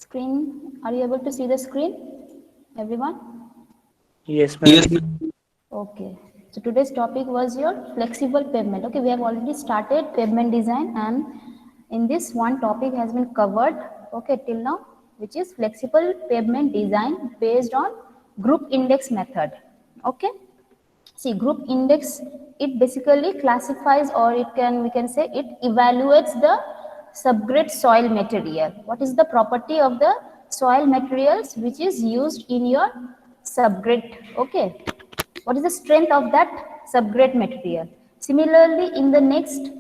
Screen, are you able to see the screen, everyone? Yes, ma'am. Yes, ma'am. Okay. So today's topic was your flexible pavement. Okay, we have already started pavement design, and in this one topic has been covered, okay, till now, which is flexible pavement design based on group index method. Okay. See, group index, it basically classifies, or it can, we can say, it evaluates the subgrade soil material. What is the property of the soil materials which is used in your subgrade? Okay, what is the strength of that subgrade material? Similarly, in the next,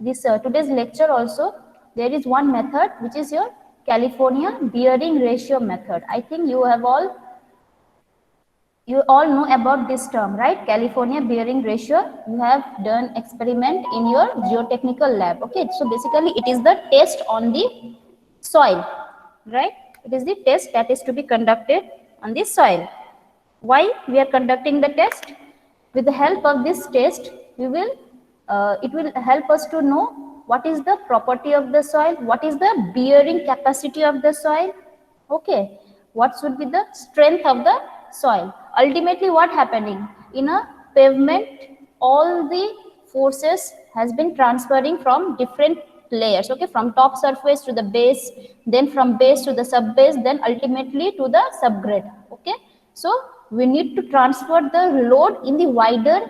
this today's lecture also, there is one method which is your California bearing ratio method. I think you all know about this term, right? California bearing ratio. You have done experiment in your geotechnical lab. Okay, so basically it is the test on the soil, right? It is the test that is to be conducted on the soil. Why we are conducting the test? With the help of this test, we will it will help us to know what is the property of the soil, what is the bearing capacity of the soil. Okay, what should be the strength of the soil? Ultimately, what happening in a pavement, all the forces has been transferring from different layers, okay, from top surface to the base, then from base to the sub base, then ultimately to the subgrade. Okay, so we need to transfer the load in the wider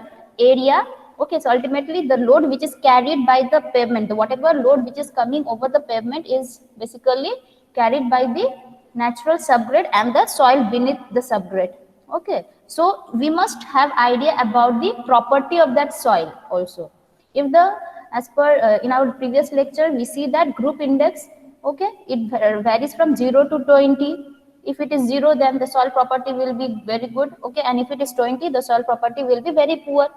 area. Okay, so ultimately the load which is carried by the pavement, whatever load which is coming over the pavement is basically carried by the natural subgrade and the soil beneath the subgrade. Okay, so we must have idea about the property of that soil also. If the, as per in our previous lecture, we see that group index, okay, it varies from 0 to 20. If it is 0, then the soil property will be very good, okay, and if it is 20, the soil property will be very poor.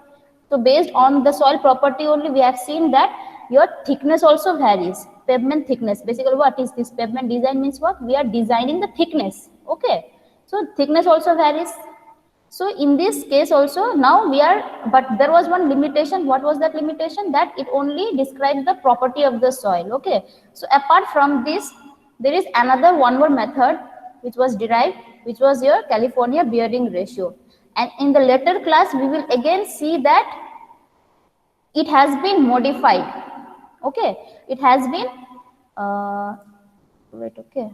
So based on the soil property only, we have seen that your thickness also varies. Pavement thickness, basically what is this? Pavement design means what? We are designing the thickness, okay, so thickness also varies. So in this case also, now we are, but there was one limitation. What was that limitation? That it only describes the property of the soil. Okay, so apart from this, there is another one more method which was derived, which was your California bearing ratio. And in the later class, we will again see that it has been modified. Okay, it has been wait, okay,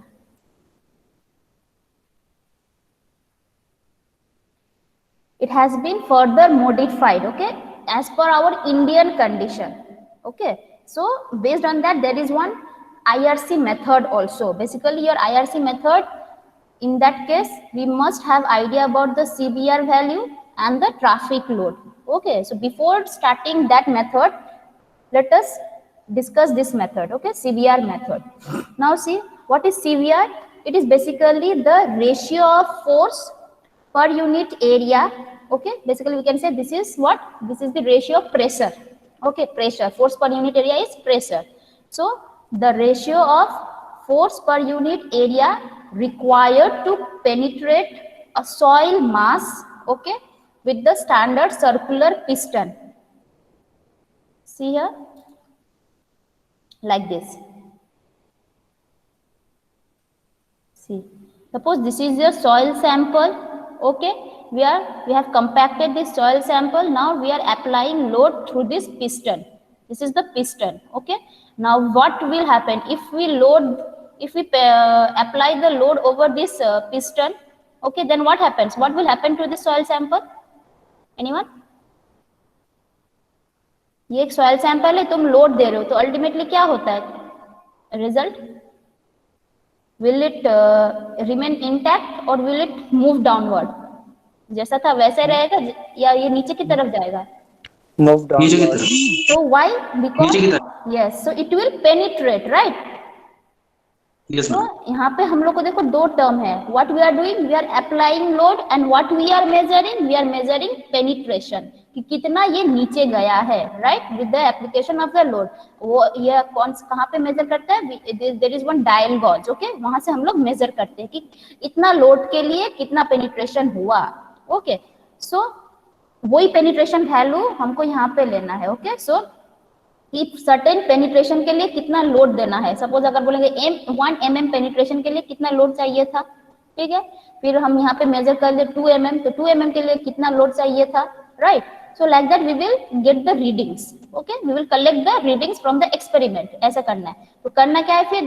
it has been further modified, okay, as per our Indian condition. Okay, so based on that, there is one IRC method also. Basically your IRC method, in that case we must have idea about the CBR value and the traffic load. Okay, so before starting that method, let us discuss this method, okay, CBR method. Now see, what is CBR? It is basically the ratio of force per unit area. Okay, basically we can say this is what? This is the ratio of pressure. Okay, pressure, force per unit area is pressure. So the ratio of force per unit area required to penetrate a soil mass, okay, with the standard circular piston. See here, like this. See, suppose this is your soil sample. Okay, we have compacted this soil sample. Now we are applying load through this piston. This is the piston. Okay, now what will happen if we apply the load over this piston? Okay, then what happens? What will happen to the soil sample? Anyone? ये एक soil sample है, तुम load दे रहे हो, तो ultimately क्या होता है result? Will it remain intact or will it move downward? जैसा था वैसे रहेगा या ये नीचे की तरफ जाएगा? Move नीचे की downward. तरफ. So why? Because नीचे की तरफ. yes, so it will penetrate, right? Yes, तो ma'am. यहाँ पे हम लोग को देखो दो टर्म है. What we are doing? We are applying load, and what we are measuring? We are measuring penetration. कि कितना ये नीचे गया है, right? With the application of the load. वो ये कौन कहाँ पे मेजर करता है? There is one dial gauge, okay? वहां से हम लोग मेजर करते हैं कि इतना लोड के लिए कितना पेनिट्रेशन हुआ. ओके, सो वही पेनिट्रेशन वैल्यू हमको यहाँ पे लेना है. ओके, सो कि सर्टेन पेनिट्रेशन के लिए कितना लोड देना है। सपोज अगर बोलेंगे 1 mm पेनिट्रेशन के लिए कितना लोड चाहिए था, ठीक है। फिर हम यहाँ पे मेजर कर ले 2 mm, तो 2 mm के लिए कितना लोड चाहिए था, right. So like that we will get the readings, okay, we will collect the readings from the experiment, ऐसा करना है। तो करना क्या है फिर,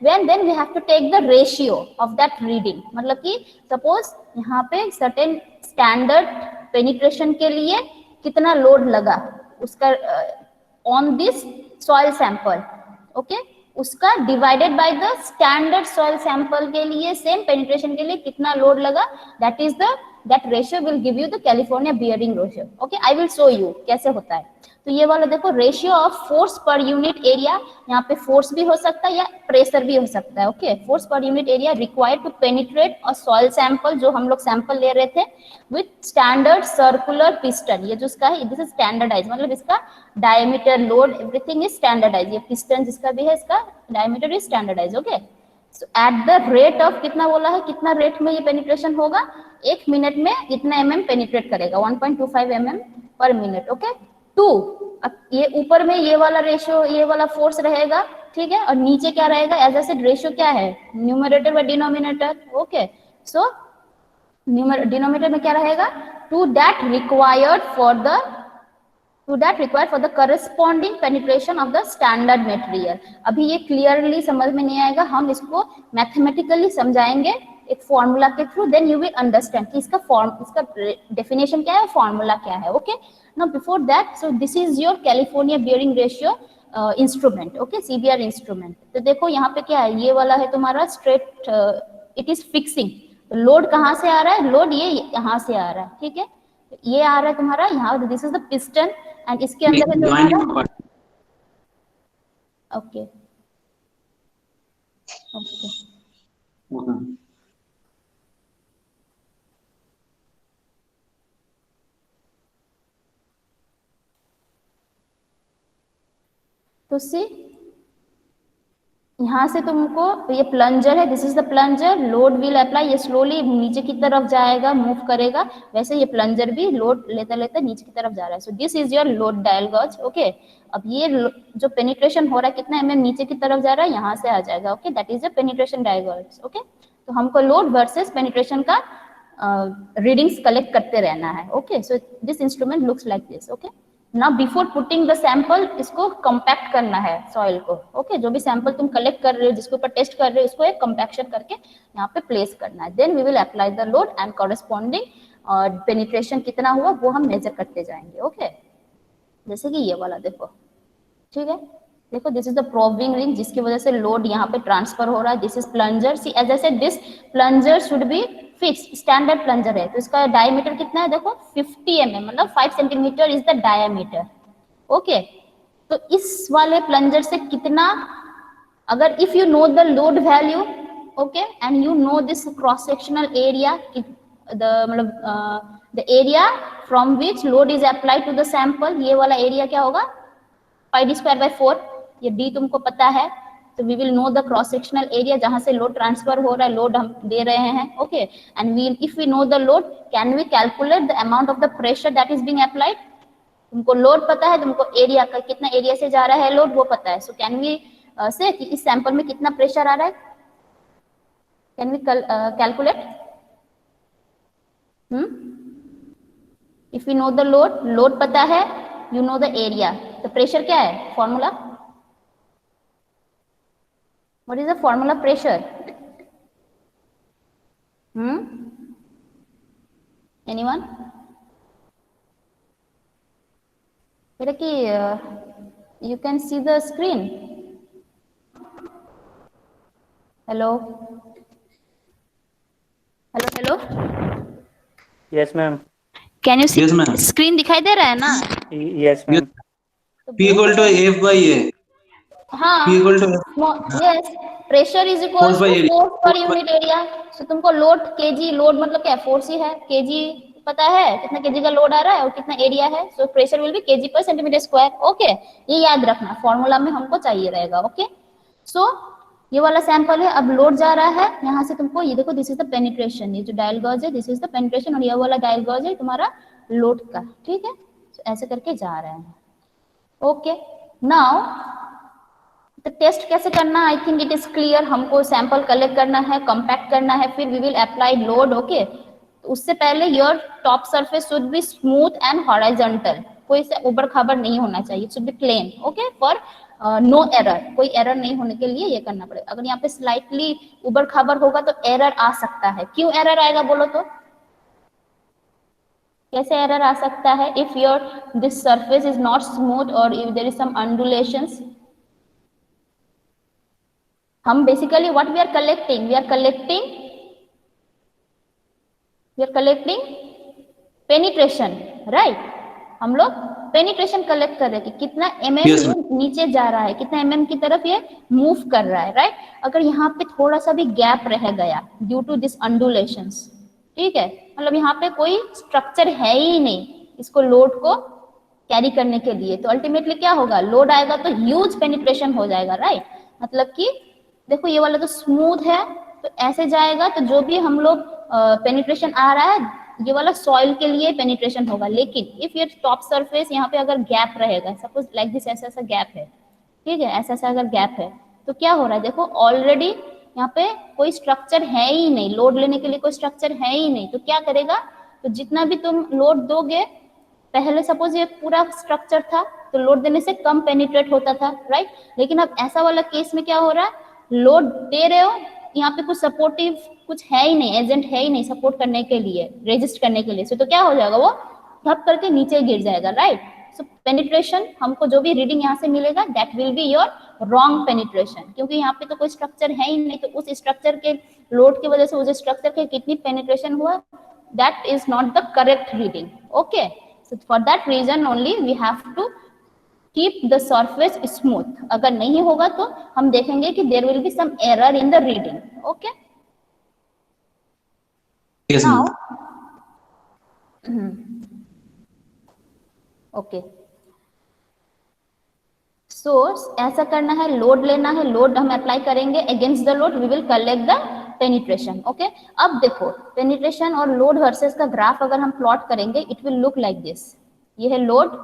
then we have to take the ratio of that reading, मतलब कि सपोज यहाँ पे सर्टेन स्टैंडर्ड पेनिट्रेशन के लिए कितना लोड लगा उसका on this soil sample, okay, उसका divided by the standard soil sample के लिए सेम पेनिट्रेशन के लिए कितना लोड लगा, that ratio will give you the California bearing ratio, okay. I will show you कैसे होता है। तो ये वाला देखो, ratio of force per unit area, यहाँ पे फोर्स भी हो सकता है या प्रेशर भी हो सकता है, okay. Force per unit area required to penetrate a soil sample, जो हम लोग सैंपल ले रहे थे, विथ स्टैंडर्ड सर्कुलर पिस्टन, ये जो इसका है दिस इज स्टैंडर्डाइज, मतलब इसका diameter, load, everything is standardise. ये पिस्टन जिसका भी है इसका diameter is standardise, okay. So at the rate of, कितना बोला है, कितना रेट में ये पेनिट्रेशन होगा, 1 मिनट में इतना mm पेनिट्रेट करेगा, 1.25 mm पर मिनट, ओके। 2, अब ये ऊपर में ये वाला रेशियो, ये वाला फोर्स रहेगा, ठीक है, और नीचे क्या रहेगा, एज आई सेड रेशियो क्या है, numerator by denominator, okay. So denominator में क्या रहेगा, to that required for the corresponding penetration of the standard material. अभी ये क्लियरली समझ में नहीं आएगा, हम इसको मैथमेटिकली समझाएंगे एक फॉर्मूला के through, then you will understand कि इसका डेफिनेशन क्या है, फॉर्मूला क्या है, okay. Now before that, so this is your California bearing ratio instrument, okay, CBR instrument. तो देखो यहाँ पे क्या है, ये वाला है तुम्हारा straight, it is fixing. Load कहाँ से आ रहा है, लोड ये यहाँ से आ रहा है, ठीक है, ये आ रहा है तुम्हारा यहाँ, this is the piston, and इसके अंदर है तुम्हारा, ओके ओके। तो सी यहाँ से तुमको, ये प्लंजर है, this is the plunger, load will apply, ये स्लोली नीचे की तरफ जाएगा, मूव करेगा, वैसे ये प्लंजर भी लोड लेता लेता नीचे की तरफ जा रहा है। So this is your load dial gauge, okay. अब ये जो पेनिट्रेशन हो रहा है कितना mm नीचे की तरफ जा रहा है, यहाँ से आ जाएगा, okay, that is the penetration dial gauge, okay. तो हमको लोड वर्सेस पेनिट्रेशन का रीडिंग्स कलेक्ट करते रहना है, okay. So this instrument looks like this, okay. Now before putting the sample, इसको कंपैक्ट करना है सॉइल को, ओके। जो भी सैंपल तुम कलेक्ट कर रहे हो, जिसके ऊपर टेस्ट कर रहे हो, इसको एक कंपैक्शन करके यहाँ पे प्लेस करना है, then we will apply the load and corresponding penetration कितना हुआ वो हम मेजर करते जाएंगे, ओके। जैसे कि ये वाला देखो, ठीक है, देखो this is the probing ring, जिसकी वजह से लोड यहाँ पे ट्रांसफर हो रहा है, this is plunger, see as I said this plunger should be fix, standard plunger है, तो इसका डायमीटर कितना है, देखो 50 mm, मतलब 5 centimetre is the diameter, okay. तो इस वाले प्लंजर से कितना, अगर if you know the load value, okay, and you know this cross sectional area, the मतलब the area from which load is applied to the sample, ये वाला area क्या होगा, पाई डी स्क्वायर बाय 4, ये डी तुमको पता है, तो we will know the cross sectional area जहां से लोड ट्रांसफर हो रहा है, लोड हम दे रहे हैं, okay. And we if we know the load, can we calculate the amount of the pressure that is being applied. तुमको लोड पता है, तुमको एरिया का, कितना एरिया से जा रहा है लोड वो पता है, सो कैन वी से कि इस सैंपल में कितना प्रेशर आ रहा है, can we calculate, if you know the load, load पता है, यू नो द एरिया, तो प्रेशर क्या है, formula, what is the formula pressure, anyone, बेटा कि you can see the screen, hello hello hello, Yes, ma'am. can you see, Yes, ma'am. screen दिखाई दे रहा है ना, Yes, ma'am. P equal to F by A. हाँ, P equal to F. Yes, pressure is equal Force by to area. Force per unit area. So तुमको load KG, load मतलब क्या, force ही है, KG पता है कितना केजी का load आ रहा है और कितना एरिया है, so pressure will be KG पर सेंटीमीटर स्क्वायर, ओके। ये याद रखना, फॉर्मूला में हमको चाहिए रहेगा, ओके। सो ये वाला सैंपल है, अब लोड जा रहा है यहाँ से, तुमको ये देखो दिस इज द पेनिट्रेशन, ये जो डायल गॉज है दिस इज द पेनिट्रेशन, और ये वाला डायल गॉज है तुम्हारा लोड का, ठीक है। so, ऐसे करके जा रहे हैं, ओके। नाउ तो टेस्ट कैसे करना, I think it is clear. हमको सैंपल कलेक्ट करना है, कंपैक्ट करना है, फिर we will apply load. Okay, उससे पहले your top surface should be smooth and horizontal, कोई से ऊबड़ खाबड़ नहीं होना चाहिए, it should be plain. Okay, for no error, कोई एरर नहीं होने के लिए ये करना पड़ेगा। अगर यहाँ पे स्लाइटली ऊबड़ खाबड़ होगा तो एरर आ सकता है। क्यों एरर आएगा बोलो तो, कैसे एरर आ सकता है? If your this surface is not smooth और if there is some undulations, हम basically what we are collecting, we are collecting penetration, right. हम लोग पेनिट्रेशन कलेक्ट कर रहे हैं कि कितना Yes, mm नीचे जा रहा है, कितना mm की तरफ ये मूव कर रहा है, राइट। अगर यहाँ पे थोड़ा सा भी गैप रह गया ड्यू टू दिस अंडुलेशंस, ठीक है, मतलब यहाँ पे कोई स्ट्रक्चर है ही नहीं इसको लोड को कैरी करने के लिए, तो अल्टीमेटली क्या होगा, लोड आएगा तो ह्यूज पेनिट्रेशन हो जाएगा, राइट। मतलब कि देखो ये वाला तो स्मूथ है तो ऐसे जाएगा, तो जो भी हम लोग पेनिट्रेशन आ रहा है ये वाला सॉइल के लिए पेनिट्रेशन होगा। लेकिन इफ ये टॉप सरफेस यहाँ पे अगर गैप रहेगा, सपोज लाइक दिस, ऐसा ऐसा गैप है, ठीक है, ऐसा ऐसा अगर गैप है तो क्या हो रहा है, देखो ऑलरेडी यहाँ पे कोई स्ट्रक्चर है ही नहीं, लोड लेने के लिए कोई स्ट्रक्चर है ही नहीं, तो क्या करेगा, तो जितना भी तुम लोड दोगे, पहले सपोज ये पूरा स्ट्रक्चर था तो लोड देने से कम पेनिट्रेट होता था, राइट। लेकिन अब ऐसा वाला केस में क्या हो रहा है, लोड दे रहे हो, यहाँ पे कुछ सपोर्टिव कुछ है ही नहीं, एजेंट है ही नहीं सपोर्ट करने के लिए, रेजिस्ट करने के लिए, तो क्या हो जाएगा, वो धप करके नीचे गिर जाएगा, राइट। सो पेनिट्रेशन हमको जो भी रीडिंग यहाँ से मिलेगा that will be your wrong penetration, क्योंकि यहाँ पे तो कोई स्ट्रक्चर है ही नहीं, तो उस स्ट्रक्चर के लोड की वजह से उस स्ट्रक्चर के कितनी पेनिट्रेशन हुआ, that is not the correct reading. Okay, so for that reason only we have to keep the surface smooth। अगर नहीं होगा तो हम देखेंगे कि there will be some error in the reading। okay, yes, now ma'am. okay, so ऐसा करना है, लोड लेना है, लोड हम अप्लाई करेंगे, against the load we will collect the penetration. Okay, अब देखो पेनिट्रेशन और लोड वर्सेस का ग्राफ अगर हम प्लॉट करेंगे it will look like this. ये है load,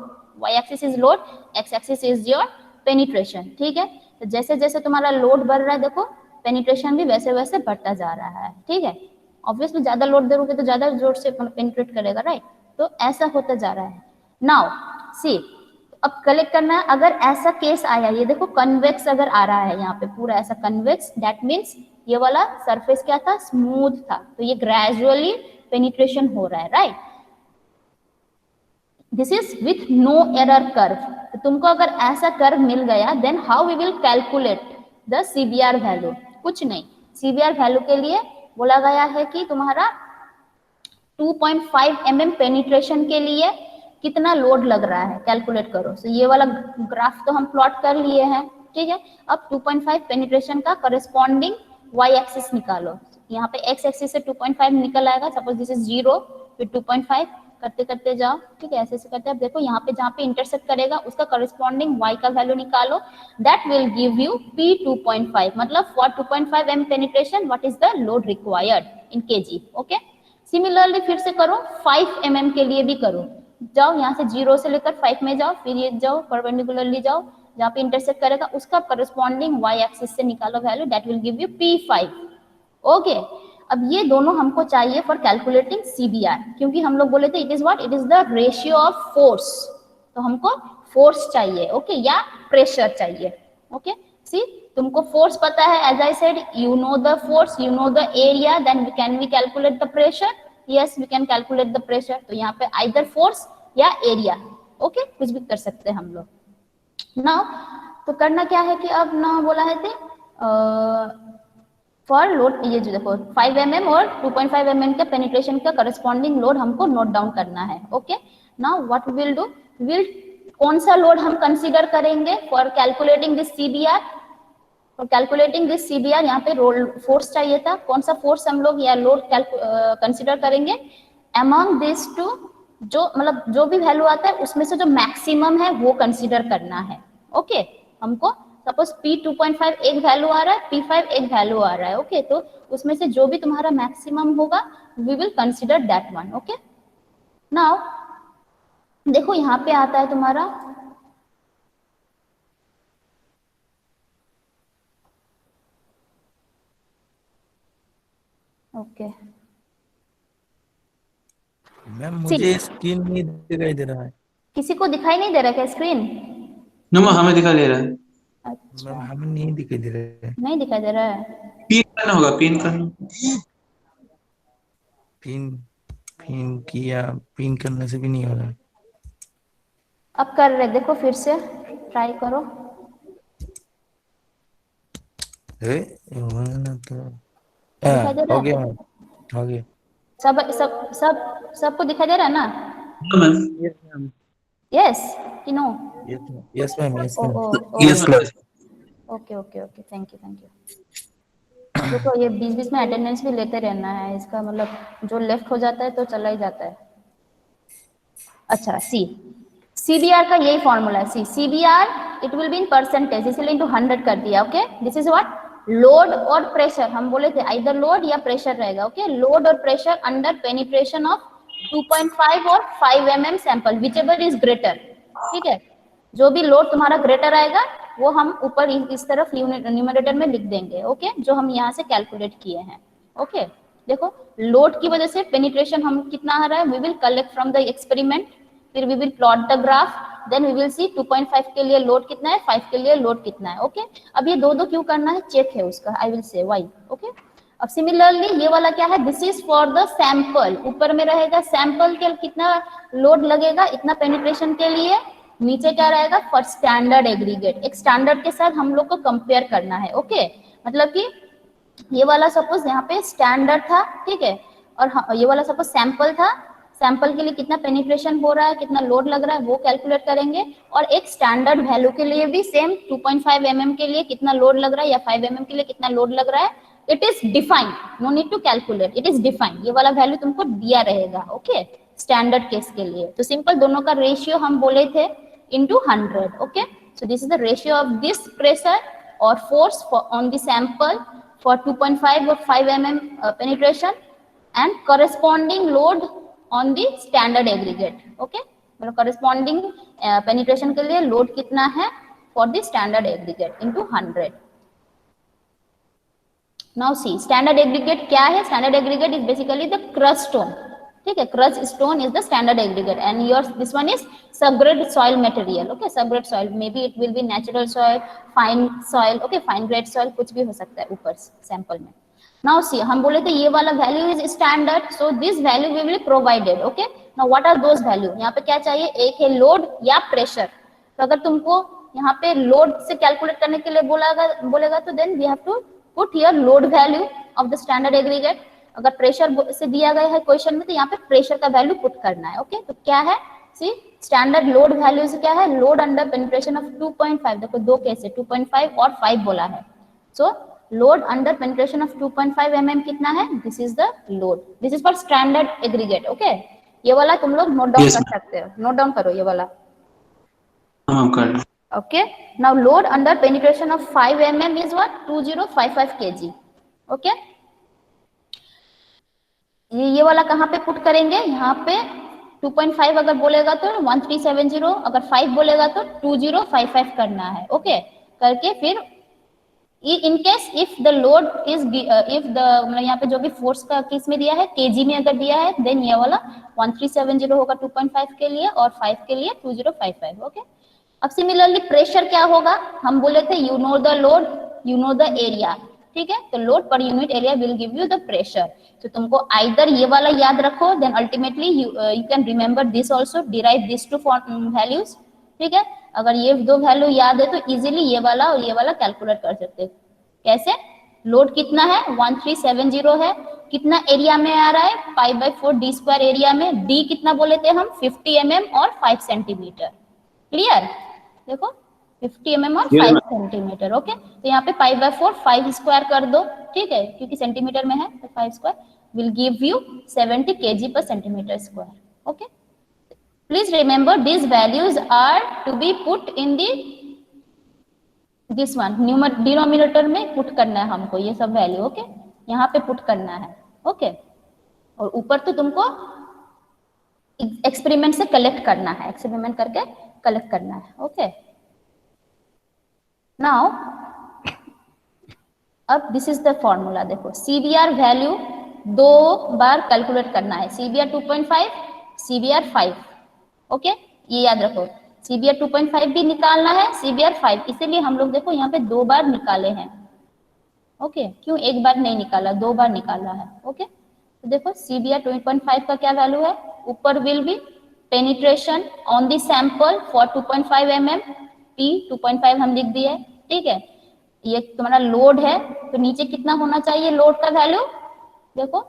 y axis is load, x axis is your penetration, ठीक है। तो जैसे जैसे तुम्हारा लोड बढ़ रहा है देखो पेनिट्रेशन भी वैसे वैसे बढ़ता जा रहा है, ठीक है। ऑब्वियसली ज्यादा लोड दोगे तो ज्यादा जोर से पेनिट्रेट करेगा, राइट। तो ऐसा होता जा रहा है। नाउ सी, अब कलेक्ट करना है, अगर ऐसा केस आया, ये देखो कन्वेक्स अगर आ रहा है यहाँ पे पूरा ऐसा कन्वेक्स, दैट मीन्स ये वाला सरफेस क्या था, स्मूथ था, तो ये ग्रेजुअली पेनिट्रेशन हो रहा है, right. This is with no error curve. तो तुमको अगर ऐसा कर्व मिल गया then how we will calculate the CBR value, कुछ नहीं, सीबीआर वैल्यू के लिए बोला गया है कि तुम्हारा 2.5 mm पेनिट्रेशन के लिए कितना लोड लग रहा है, कैलकुलेट करो। तो ये वाला ग्राफ तो हम प्लॉट कर लिए हैं, ठीक है। अब 2.5 पेनिट्रेशन का करस्पॉन्डिंग y एक्सिस निकालो। यहाँ पे x एक्सिस से 2.5 निकल आएगा, सपोज दिस इज 0, फिर 2.5 करते करते जाओ, ठीक है, ऐसे ऐसे करते हैं। देखो यहाँ पे जहाँ पे इंटरसेक्ट करेगा उसका करस्पॉन्डिंग y का वैल्यू निकालो, that will give you p 2.5, मतलब for 2.5 m penetration what is the load required in kg। Okay, similarly फिर से करो, 5 mm के लिए भी करो, जाओ यहाँ से 0 से लेकर 5 में जाओ, फिर ये जाओ परपेंडिकुलरली जाओ, जहाँ पे इंटरसेक्ट करेगा उसका करस्पॉन्डिंग y एक्सिस से निकालो value, that will give you p5। Okay, अब ये दोनों हमको चाहिए फॉर कैलकुलेटिंग सीबीआर, क्योंकि हम लोग बोले थे it is what, it is the ratio of force, तो हमको फोर्स चाहिए, ओके, या प्रेशर चाहिए। ओके, सी तुमको फोर्स पता है, as I said you know the force, you know the area, then can we calculate the pressure, yes we can calculate the pressure. तो यहाँ पे आइदर फोर्स या एरिया, ओके, कुछ भी कर सकते हैं हम लोग। नाउ तो करना क्या है कि अब ना बोला है थे फॉर लोड, ये जो देखो 5 mm और 2.5 mm का पेनिट्रेशन का करस्पॉन्डिंग लोड हमको नोट डाउन करना है। Okay, now what will do, will कौन सा लोड हम कंसीडर करेंगे for calculating this CBR, for calculating this CBR यहाँ पे रोल फोर्स चाहिए था, कौन सा फोर्स हम लोग या लोड कंसीडर करेंगे अमंग दिस टू, जो मतलब जो भी वैल्यू आता है उसमें से जो मैक्सिमम है वो कंसीडर करना है। ओके, हमको सपोज P 2.5 एक वैल्यू आ रहा है, P5 एक वैल्यू आ रहा है, ओके, तो उसमें से जो भी तुम्हारा मैक्सिमम होगा we will consider that one. Okay, now देखो यहाँ पे आता है तुम्हारा ओके मैम मुझे स्क्रीन नहीं दिखाई दे रहा है। किसी को दिखाई नहीं दे रहा क्या स्क्रीन? नो हमें दिखा दे रहा है। मैम अच्छा, हमें नहीं दिखाई दे रहा है। नहीं दिखाई दे रहा है। पिन करना होगा, पिन करना। पिन पिन किया, पिन करने से भी नहीं हो रहा। अब कर रहे, देखो फिर से ट्राई करो। है मैंने तो दिखाई दे रहा हो गया है? मैम, हो गया। सबको दिखाई दे रहा है ना? No ma'am. Yes ma'am, yes कि no? Yes ma'am, yes oh ma'am. Oh yes oh ma'am. Okay okay okay, thank you thank you. देखो ये बीच बीच में अटेंडेंस भी लेते रहना है, इसका मतलब जो लेफ्ट हो जाता है तो चला ही जाता है। अच्छा सी, सीबीआर का यही फॉर्मूला है। C CBR it will be in percentage, इसलिए इनटू 100 कर दिया। Okay this is what load और प्रेशर, हम बोले थे आइदर लोड या प्रेशर रहेगा। ओके लोड और प्रेशर अंडर पेनिट्रेशन ऑफ 2.5 और 5 mm sample whichever is greater. ठीक है, जो भी लोड तुम्हारा ग्रेटर आएगा वो हम ऊपर इस तरफ न्यूमरेटर में लिख देंगे। ओके जो हम यहाँ से कैलकुलेट किए हैं। ओके देखो लोड की वजह से पेनिट्रेशन हम कितना आ रहा है, we will collect from the experiment, फिर we will plot the graph, then we will see 2.5 के लिए लोड कितना है, 5 के लिए लोड कितना है। ओके अब ये दो दो क्यों करना है, चेक है उसका, I will say why. Okay अब सिमिलरली ये वाला क्या है, this is for the sample, ऊपर में रहेगा सैंपल के कितना लोड लगेगा इतना पेनिट्रेशन के लिए, नीचे क्या रहेगा फॉर स्टैंडर्ड एग्रीगेट, एक स्टैंडर्ड के साथ हम लोग को कंपेयर करना है। ओके मतलब कि ये वाला सपोज यहाँ पे स्टैंडर्ड था, ठीक है, और ये वाला सपोज सैंपल था, सैंपल के लिए कितना पेनिट्रेशन हो रहा है, कितना लोड लग रहा है वो कैलकुलेट करेंगे, और एक स्टैंडर्ड वैल्यू के लिए भी सेम 2.5 mm के लिए कितना लोड लग रहा है या 5 mm के लिए कितना लोड लग रहा है, it is defined, no need to calculate, it is defined, ये वाला वैल्यू तुमको दिया रहेगा। ओके स्टैंडर्ड केस के लिए तो सिंपल दोनों का रेशियो हम बोले थे into 100. Okay so this is the ratio of this pressure or force on the sample for 2.5 or 5 mm penetration and corresponding load on the standard aggregate. Okay मतलब corresponding penetration के लिए load कितना है for the standard aggregate into 100. Now see standard aggregate क्या है, standard aggregate is basically the crushed stone. ठीक है crust stone is the standard aggregate and your this one is subgrade soil material. Okay subgrade soil may be it will B natural soil, fine soil, okay fine grade soil कुछ भी हो सकता है ऊपर sample में। Now see हम बोले थे ये वाला value is standard, so this value we will provided. Okay now what are those value, यहाँ पे क्या चाहिए, एक है लोड या प्रेशर, तो अगर तुमको यहाँ पे लोड से कैलकुलेट करने के लिए बोलेगा तो then we have to put here load value of the standard aggregate, अगर प्रेशर से दिया गया है क्वेश्चन में तो यहाँ पे प्रेशर का वैल्यू पुट करना है। ओके तो क्या है, सी स्टैंडर्ड लोड वैल्यू से क्या है, लोड अंडर पेनिट्रेशन ऑफ 2.5, देखो दो केस है 2.5 और 5 बोला है, सो load under penetration of 2.5 mm कितना है, this is the load, this is for standard aggregate. Okay ये वाला तुम लोग नोट डाउन Yes, कर सकते हो, नोट डाउन करो ये वाला। हम कर। Okay now load under penetration of 5 mm is what 2055 kg. Okay ये वाला कहाँ पे पुट करेंगे, यहाँ पे 2.5 अगर बोलेगा तो 1370, अगर 5 बोलेगा तो 2055 करना है। ओके करके फिर in case if the load is if the मतलब यहाँ पे जो भी फोर्स का किस में दिया है केजी में अगर दिया है देन ये वाला 1370 होगा 2.5 के लिए और 5 के लिए 2055। ओके अब सिमिलरली प्रेशर क्या होगा, हम बोले थे you know the load you know the area, ठीक है, तो load per unit area will give you the pressure, तो तुमको आइदर ये वाला याद रखो then ultimately you can remember this also, derive this two values. ठीक है अगर ये दो वैल्यू याद है तो इजीली ये वाला और ये वाला कैलकुलेट कर सकते हो। कैसे, लोड कितना है 1370 है, कितना एरिया में आ रहा है π/4 d स्क्वायर एरिया में, d कितना बोले थे हम 50 mm और 5 सेंटीमीटर। क्लियर, देखो 50 mm और 5 सेंटीमीटर। ओके तो यहाँ पे π/4 5 स्क्वायर कर दो, ठीक है क्योंकि सेंटीमीटर में है तो 5 square will give you 70 kg per centimeter square. Okay please remember these values are to be put in the this one denominator में पुट करना है हमको ये सब वैल्यू। ओके यहाँ पे पुट करना है। ओके और ऊपर तो तुमको एक्सपेरिमेंट से कलेक्ट करना है, एक्सपेरिमेंट करके कलेक्ट करना है। ओके नाउ अब दिस इज द फॉर्मूला, देखो सीवीआर वैल्यू दो बार कैलकुलेट करना है, CBR 2.5, CBR 5, ओके, ये याद रखो, CBR 2.5 भी निकालना है, CBR 5, इसीलिए हम लोग देखो यहाँ पे दो बार निकाले हैं, ओके, क्यों एक बार नहीं निकाला, दो बार निकाला है, ओके। तो देखो CBR 2.5 का क्या वैल्यू है, ऊपर will be penetration on the sample for 2.5 mm, P 2.5 हम लिख दिए, ठीक है। ये तुम्हारा लोड है, तो नीचे कितना होना चाहिए लोड का वैल्यू, देखो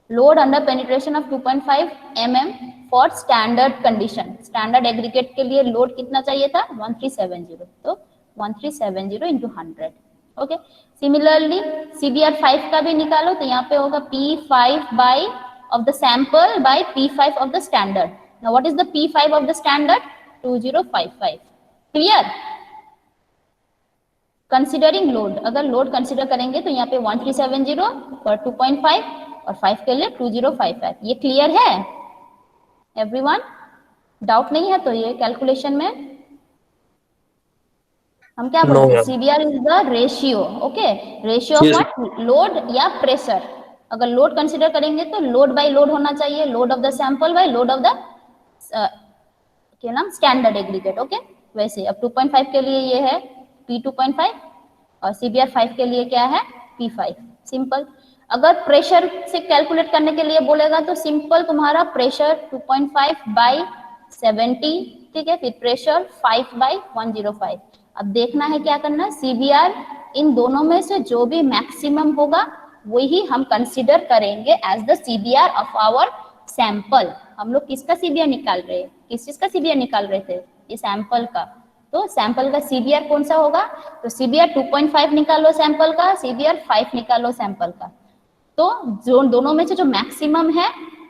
load under penetration of 2.5 mm for standard condition, standard aggregate के लिए लोड कितना चाहिए था 1370, तो 1370 इंटू 100, ओके। सिमिलरली CBR 5 का भी निकालो, तो यहाँ पे होगा P5 by of the sample by P5 of the standard. Now what is the P5 of the standard, 2055, clear. Considering load, अगर लोड कंसिडर करेंगे तो यहाँ पे 1370 फॉर 2.5 और 5 के लिए 2055, ये क्लियर है एवरीवन, डाउट नहीं है तो ये कैलकुलेशन में हम क्या बोलते हैं, CBR is the ratio, okay, ratio of what, load या प्रेशर। अगर लोड कंसिडर करेंगे तो लोड बाय लोड होना चाहिए, load of the sample by load of the क्या नाम स्टैंडर्ड एग्रीगेट, ओके। वैसे अब 2.5 के लिए ये है P2.5 और CBR 5 के लिए क्या है P5, सिंपल। अगर प्रेशर से कैलकुलेट करने के लिए बोलेगा तो सिंपल तुम्हारा प्रेशर 2.5 बाई 70, ठीक है, फिर प्रेशर 5 बाई 105। अब देखना है क्या करना है, CBR इन दोनों में से जो भी मैक्सिमम होगा वही हम कंसिडर करेंगे as the CBR of our sample. हम लोग किसका CBR निकाल रहे हैं, किस चीज का CBR निकाल रहे थे, ये सैंपल का, तो सैंपल का CBR कौन सा होगा, तो CBR 2.5 निकालो सैंपल का, CBR 5 निकालो सैंपल का, तो जो दोनों में से जो मैक्सिमम है,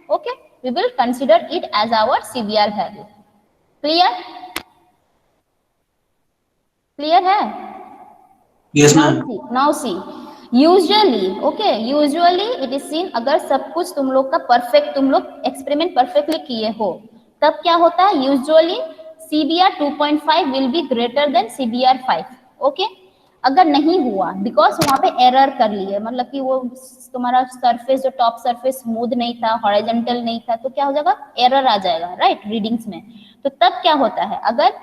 okay, we will consider it as our CBR value, clear, clear है। Yes ma'am. Now see usually, okay, usually it is seen, अगर सब कुछ तुम लोग का परफेक्ट, तुम लोग एक्सपेरिमेंट परफेक्टली किए हो, तब क्या होता है, usually CBR 2.5 will be greater than CBR 5, okay. अगर नहीं हुआ बिकॉज वहां पे एरर कर लिए, मतलब कि वो तुम्हारा सरफेस जो टॉप सरफेस स्मूथ नहीं था, हॉरिजॉन्टल नहीं था, तो क्या हो जाएगा, एरर आ जाएगा, राइट, रीडिंग्स में। तो तब क्या होता है, अगर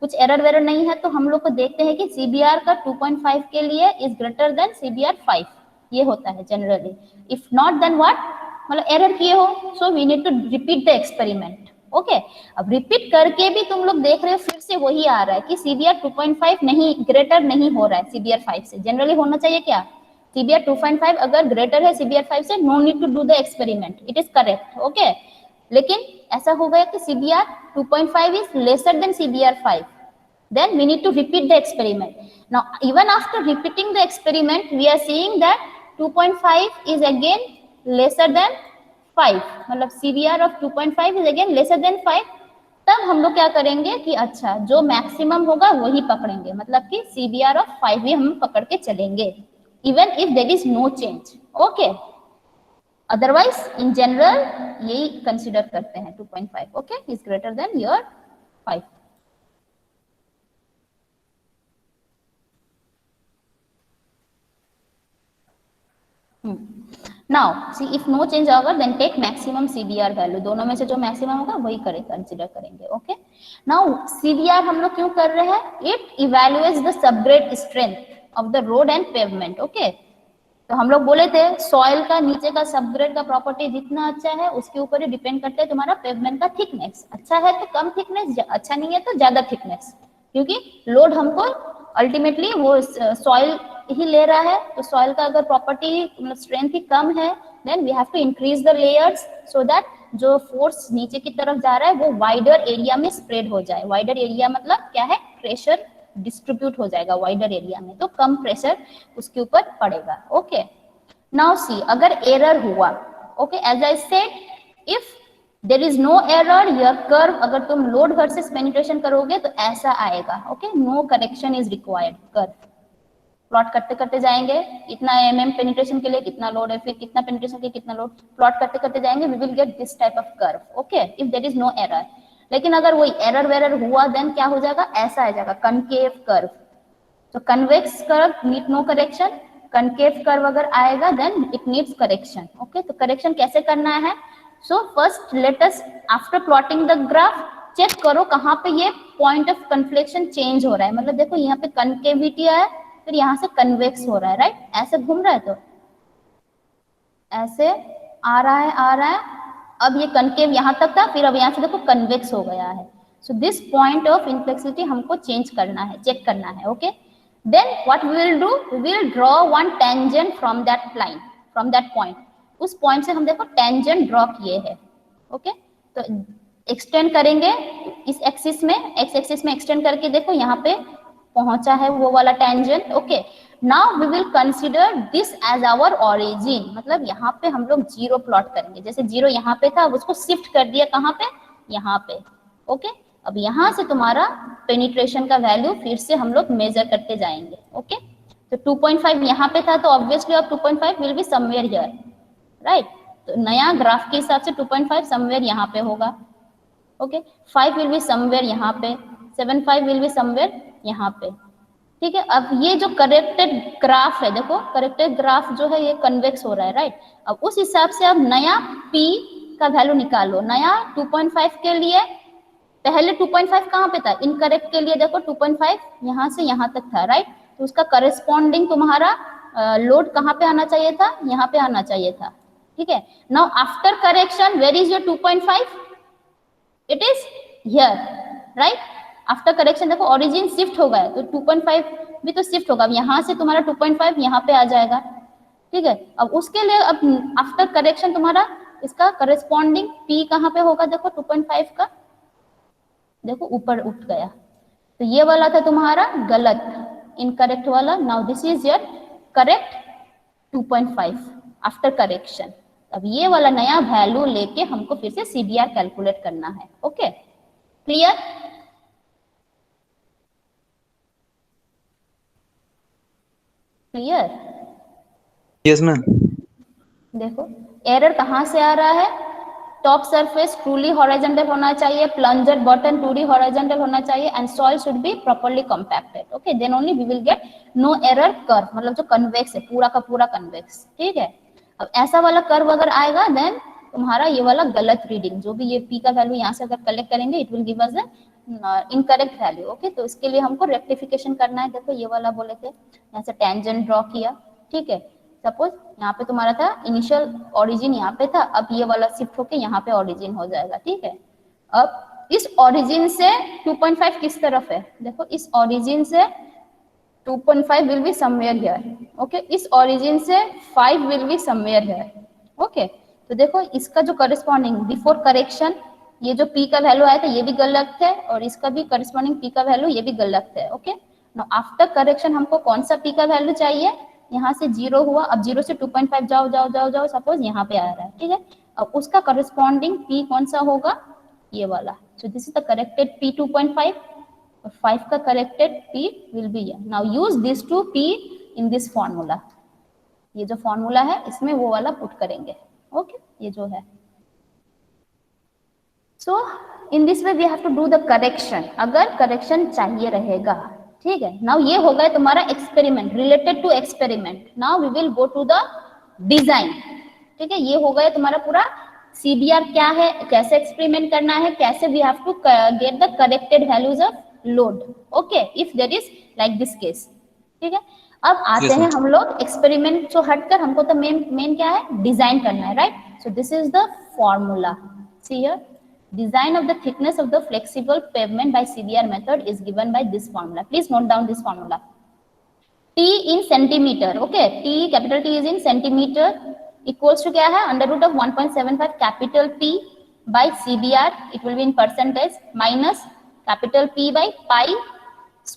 कुछ एरर वेरर नहीं है तो हम लोग को देखते हैं कि CBR का 2.5 के लिए इज ग्रेटर देन CBR 5, ये होता है generally. If not then what, मतलब एरर किए हो, so we need to repeat the experiment, okay. अब रिपीट करके भी तुम लोग देख रहे हो फिर से वही आ रहा है कि CBR 2.5 नहीं, ग्रेटर नहीं हो रहा है CBR 5 से। जनरली होना चाहिए क्या, CBR 2.5 अगर ग्रेटर है CBR 5 से, no need to do the experiment, it is correct, okay. लेकिन ऐसा हो गया कि CBR 2.5 is lesser than CBR 5, then we need to repeat the experiment. Now even after repeating the experiment we are seeing that 2.5 is again lesser than 5, मतलब CBR of 2.5 is again lesser than 5। तब हम लोग क्या करेंगे कि अच्छा जो maximum होगा वही पकड़ेंगे, मतलब कि CBR of 5 भी हम पकड़ के चलेंगे, even if there is no change, okay। Otherwise in general यही कंसिडर करते हैं 2.5, okay, is greater than your 5। Now see if no change होगा then take maximum CBR value, दोनों में से जो मैक्सिमम होगा वही करें, कंसिडर करेंगे, ओके। नाउ CBR हम लोग क्यों कर रहे हैं, it evaluates the subgrade strength of the road and pavement, okay. तो हम लोग बोले थे सॉइल का नीचे का सबग्रेड का प्रॉपर्टी जितना अच्छा है उसके ऊपर ही डिपेंड करता है तुम्हारा पेवमेंट का थिकनेस, अच्छा है तो कम थिकनेस, अच्छा नहीं है तो ज्यादा थिकनेस, क्योंकि लोड हमको अल्टीमेटली वो सॉइल ही ले रहा है। तो सॉइल का अगर प्रॉपर्टी स्ट्रेंथ ही कम है then we have to increase the layers so that जो फोर्स नीचे की तरफ जा रहा है वो वाइडर एरिया में स्प्रेड हो जाए। वाइडर एरिया मतलब क्या है, प्रेशर डिस्ट्रीब्यूट हो जाएगा वाइडर एरिया में, तो कम प्रेशर उसके ऊपर पड़ेगा, ओके। नाउ सी अगर एरर हुआ, okay, as I said if there is no error your curve, अगर तुम लोड वर्सेस पेनिट्रेशन करोगे तो ऐसा आएगा, okay, no correction is required. Curve plot करते करते जाएंगे, इतना mm पेनिट्रेशन के लिए कितना लोड है, फिर कितना पेनिट्रेशन के लिए कितना लोड, प्लॉट करते करते जाएंगे, we will get this type of curve, okay, if there is no error. लेकिन अगर वही एरर वेरर हुआ देन क्या हो जाएगा, ऐसा आ जाएगा कनकेव कर्व। तो convex curve need no correction, concave curve अगर आएगा then it needs correction. Okay, तो करेक्शन कैसे करना है? So first let us after plotting the graph check करो कहाँ पे ये पॉइंट ऑफ कन्फ्लेक्शन चेंज हो रहा है। मतलब देखो यहाँ पे कनकेविटी है, फिर यहाँ से कन्वेक्स हो रहा है, राइट? ऐसे घूम रहा है तो ऐसे आ रहा है, अब ये कनकेव यहाँ तक था, फिर अब यहाँ से देखो कन्वेक्स हो गया है। So this point of inflexibility हमको चेंज करना है, चेक करना है। Okay, then what we will do, we will draw one tangent from that line, from that point. उस पॉइंट से हम देखो टेंजेंट ड्रॉ किए हैं। ओके, तो एक्सटेंड करेंगे इस एक्सिस में, एक्स एक्सिस में एक्सटेंड करके देखो यहाँ पे पहुंचा है वो वाला tangent. Okay, now we will consider this as our origin. मतलब यहाँ पे हम लोग जीरो प्लॉट करेंगे, जैसे जीरो यहाँ पे था उसको शिफ्ट कर दिया कहाँ पे, यहाँ पे। ओके, अब यहाँ से तुम्हारा पेनिट्रेशन का वैल्यू फिर से हम लोग मेजर करते जाएंगे। ओके, तो 2.5 यहाँ पे था तो ऑब्वियसली अब 2.5 will be somewhere here, right? तो नया ग्राफ के हिसाब से 2.5 समवेयर यहाँ पे होगा। ओके, 5 विल बी समवेयर यहाँ पे, 7.5 विल बी समवेयर यहाँ पे। ठीक है, अब ये जो करेक्टेड ग्राफ है, देखो करेक्टेड ग्राफ जो है ये कन्वेक्स हो रहा है, राइट? अब उस हिसाब से अब नया P का वैल्यू निकालो। नया 2.5 के लिए पहले 2.5 कहाँ पे था? इनकरेक्ट के लिए देखो 2.5 यहाँ से यहाँ तक था, राइट? तो उसका करस्पॉन्डिंग तुम्हारा लोड कहाँ पे आना चाहिए था? यहाँ पे आना चाहिए था। ठीक है, now after correction where is your 2.5? It is here, right? After correction देखो ओरिजिन शिफ्ट हो गया तो 2.5 भी तो शिफ्ट होगा। अब यहाँ से तुम्हारा 2.5 यहाँ पे आ जाएगा। ठीक है, अब उसके लिए अब आफ्टर करेक्शन तुम्हारा इसका करस्पॉन्डिंग P कहाँ पे होगा? देखो 2.5 का देखो ऊपर उठ गया, तो ये वाला था तुम्हारा गलत, इनकरेक्ट वाला। Now this is your correct 2.5 after correction. अब ये वाला नया वैल्यू लेके हमको फिर से CBR कैलकुलेट करना है। Okay, clear? Clear? Yes ma'am. देखो एरर कहाँ से आ रहा है? टॉप सरफेस ट्रूली हॉरिजॉन्टल होना चाहिए, प्लंजर बॉटम ट्रूली हॉरिजॉन्टल होना चाहिए, and soil should be properly compacted. Okay, then only we will get no error curve, मतलब जो कन्वेक्स है पूरा का पूरा कन्वेक्स। ठीक है, अब ऐसा वाला कर्व अगर आएगा देन तुम्हारा ये वाला गलत रीडिंग, जो भी ये P का वैल्यू यहाँ से अगर कलेक्ट करेंगे it will give us incorrect value. Okay, तो इसके लिए हमको रेक्टिफिकेशन करना है। देखो ये वाला बोले थे, यहाँ से टेंजेंट ड्रॉ किया। ठीक है, सपोज यहाँ पे तुम्हारा था इनिशियल ओरिजिन यहाँ पे था, अब ये वाला शिफ्ट होके यहाँ पे ओरिजिन हो जाएगा। ठीक है, अब इस ओरिजिन से 2.5 किस तरफ है? देखो इस ओरिजिन से 2.5 will be somewhere here. Okay, इस ओरिजिन से 5 will be somewhere here. Okay, तो देखो इसका जो करस्पॉन्डिंग बिफोर करेक्शन ये जो P का वैल्यू आया था ये भी गलत है, और इसका भी करस्पॉन्डिंग P का वैल्यू ये भी गलत है। ओके, नाउ आफ्टर करेक्शन हमको कौन सा P का वैल्यू चाहिए? यहाँ से 0 हुआ, अब 0 से 2.5 जाओ जाओ जाओ जाओ, सपोज यहाँ पे आ रहा है। ठीक है, अब उसका करस्पॉन्डिंग P कौन सा होगा? ये वाला। So this is the corrected P 2.5 और 5 का corrected P will be here. Now use this two P in this formula. ये जो फॉर्मूला है इसमें वो वाला पुट करेंगे। ओके, ये जो है। So in this way we have to do the correction, अगर करेक्शन चाहिए रहेगा। ठीक है, नाउ ये हो गया तुम्हारा experiment, related to experiment. Now we will go to the design. ठीक है, ये हो गया तुम्हारा पूरा CBR क्या है, कैसे एक्सपेरिमेंट करना है, कैसे we have to get the corrected values of load. Okay, if there is like this case. ठीक है, अब आते हैं हम लोग एक्सपेरिमेंट से हटकर, हमको तो मेन क्या है? डिजाइन करना है, right? So this is the formula. See here, design of the thickness of the flexible pavement by CBR method is given by this formula. Please note down this formula. T in centimeter. Okay, T capital T is in centimeter equals to क्या है? under root of 1.75 capital P by CBR. It will be in percentage minus capital P by pi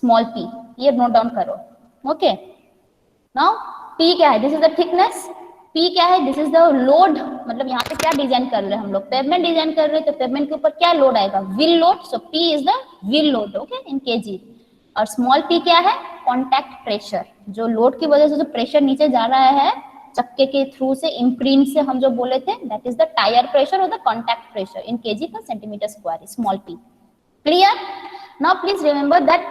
small p. ये note down करो. Okay. Now P क्या है? This is the thickness. P क्या है? This is the load. मतलब यहाँ पे क्या डिजाइन कर रहे हैं हम लोग? पेवमेंट डिजाइन कर रहे हैं, तो पेवमेंट के ऊपर क्या लोड आएगा? Wheel load. So P is the wheel load, okay, in kg। और स्मॉल p क्या है? Contact pressure. जो लोड की वजह से जो प्रेशर नीचे जा रहा है चक्के के थ्रू से, इम्प्रिंट से हम जो बोले थे, that is the tyre pressure और the contact pressure in kg per centimeter square, small p। Clear? Now please remember that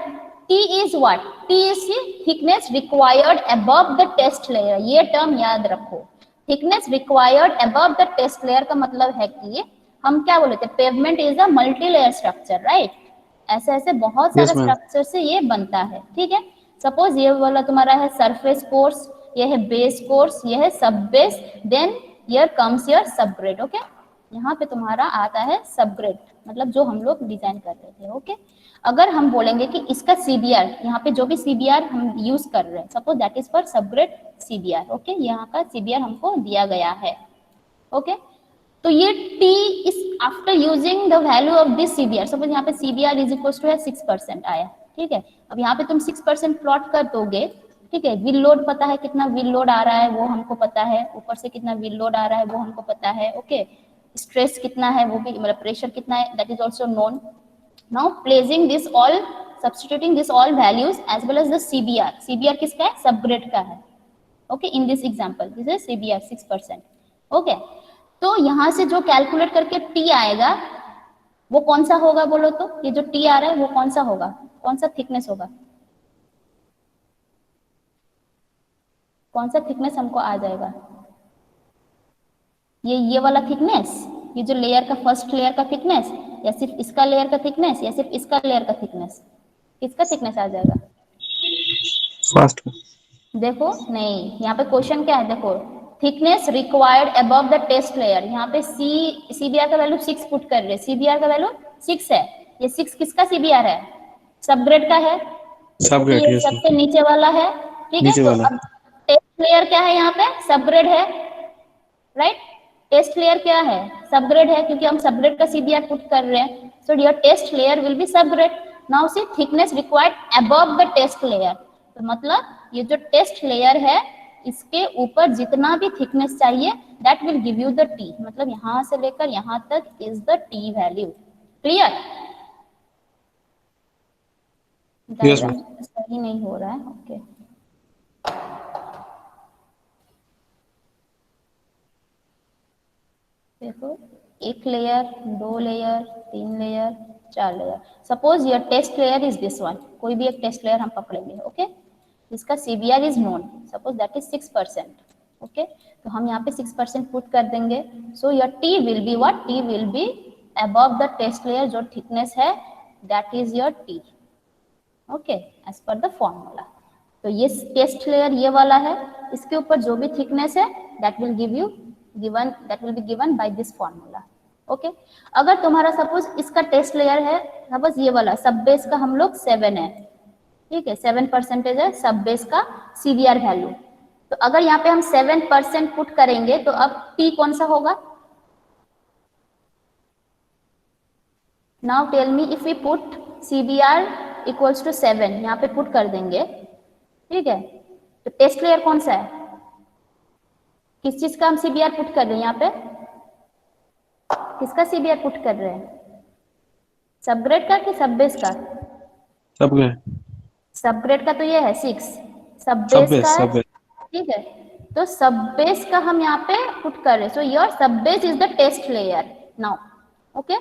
T is what? T is the thickness required above the test layer. ये term याद रखो. Thickness required above the test layer का मतलब है कि हम क्या बोले थे, pavement is a multi layer structure, right. ऐसे ऐसे बहुत सारे स्ट्रक्चर से ये बनता है, ठीक है. सपोज ये वाला तुम्हारा है सरफेस कोर्स, ये है बेस कोर्स, ये है सब base, then here comes your subgrade. Okay, यहाँ पे तुम्हारा आता है सबग्रेड, मतलब जो हम लोग डिजाइन कर रहे थे. ओके, अगर हम बोलेंगे कि इसका सीबीआर, यहाँ पे जो भी सीबीआर हम यूज कर रहे हैं, suppose that is for subgrade CBR. Okay, यहाँ का सीबीआर हमको दिया गया है. ओके, तो ये T is after using the value of this CBR. Suppose यहाँ पे सीबीआर इज इक्वल टू 6% आया, ठीक है. अब यहाँ पे तुम 6% प्लॉट कर दोगे, ठीक है. व्हील लोड पता है, कितना व्हील लोड आ रहा है वो हमको पता है, ऊपर से कितना व्हील लोड आ रहा है वो हमको पता है. ओके, स्ट्रेस कितना है वो भी, मतलब प्रेशर कितना है, that is also known. Now placing this all, substituting this all values as well as the CBR. CBR किसका है? सबग्रेड का है. Okay, in this example this is CBR 6%. Okay, तो यहां से जो कैलकुलेट करके T आएगा वो कौन सा होगा बोलो तो? ये जो T आ रहा है वो कौन सा होगा, कौन सा थिकनेस होगा, कौन सा थिकनेस हमको आ जाएगा? ये वाला थिकनेस, ये जो लेयर का फर्स्ट लेयर का थिकनेस, या सिर्फ इसका लेयर का थिकनेस, या सिर्फ इसका लेयर का थिकनेस? किसका थिकनेस आ जाएगा? फर्स्ट. देखो नहीं, यहाँ पे क्वेश्चन क्या है, देखो thickness required above the test layer. यहाँ पे सीबीआर का वैल्यू 6 पुट कर रहे हैं, सीबीआर का वैल्यू 6 है. ये 6 किसका सीबीआर है? सबग्रेड का है. सबग्रेड, ये सबसे नीचे वाला है, ठीक है. तो अब टेस्ट लेयर क्या है यहाँ पे? सबग्रेड है, राइट. टेस्ट लेयर क्या है? सबग्रेड है, क्योंकि हम सबग्रेड का सीबीआर पुट कर रहे हैं. So your test layer will be subgrade. Now see thickness required above the test layer, तो मतलब ये जो टेस्ट लेयर है इसके ऊपर जितना भी थिकनेस चाहिए that will give you the T. मतलब यहां से लेकर यहां तक is the T value. Clear? सही नहीं हो रहा है. ओके, देखो एक layer, 2 layer, 3 layer, 4 layer. Suppose your test layer is this one. कोई भी एक टेस्ट लेयर हम पकड़ेंगे. ओके, इसका CBR is known, suppose that is 6%. Okay, तो हम यहाँ पे 6% पुट कर देंगे. So your T will be what? T will be above the test layer, जो थिकनेस है that is your T. Okay, as per the formula. तो ये टेस्ट लेयर ये वाला है, इसके ऊपर जो भी थिकनेस है that will give you given, that will be given by this formula. Okay, अगर तुम्हारा सपोज इसका टेस्ट लेयर है, सपोज ये वाला सब बेस का हम लोग 7 है, ठीक है, 7% है सब बेस का सीबीआर वैल्यू. तो अगर यहाँ पे हम 7% पुट करेंगे तो अब T कौन सा होगा? Now tell me, if we put CBR equals to 7, यहाँ पे पुट कर देंगे, ठीक है. तो टेस्ट लेयर कौन सा है? किस चीज का हम सीबीआर पुट कर रहे हैं यहाँ पे? किसका सीबीआर पुट कर रहे हैं? सबग्रेड का कि सब बेस का? सबग्रेड. सबग्रेड का तो ये है 6, सब बेस का है, ठीक है. तो सब बेस का हम यहाँ पे पुट कर रहे हैं. So your sub base is the test layer now. Okay,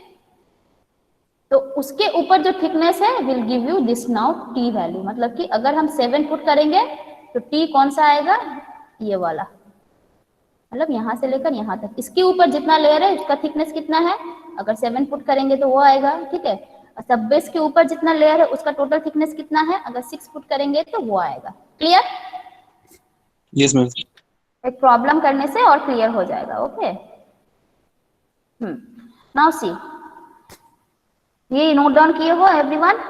तो उसके ऊपर जो थिकनेस है will give you this now T value. मतलब कि अगर हम 7 पुट करेंगे तो टी कौन सा आएगा? ये वाला, मतलब यहाँ से लेकर यहाँ तक, इसके ऊपर जितना लेयर है उसका थिकनेस कितना है? अगर 7 पुट करेंगे तो वो आएगा, ठीक है. सब बेस के ऊपर जितना लेयर है उसका टोटल थिकनेस कितना है? अगर 6 पुट करेंगे तो वो आएगा. क्लियर? Yes ma'am. एक प्रॉब्लम करने से और क्लियर हो जाएगा. ओके, नाउ सी, ये नोट डाउन किए हो everyone?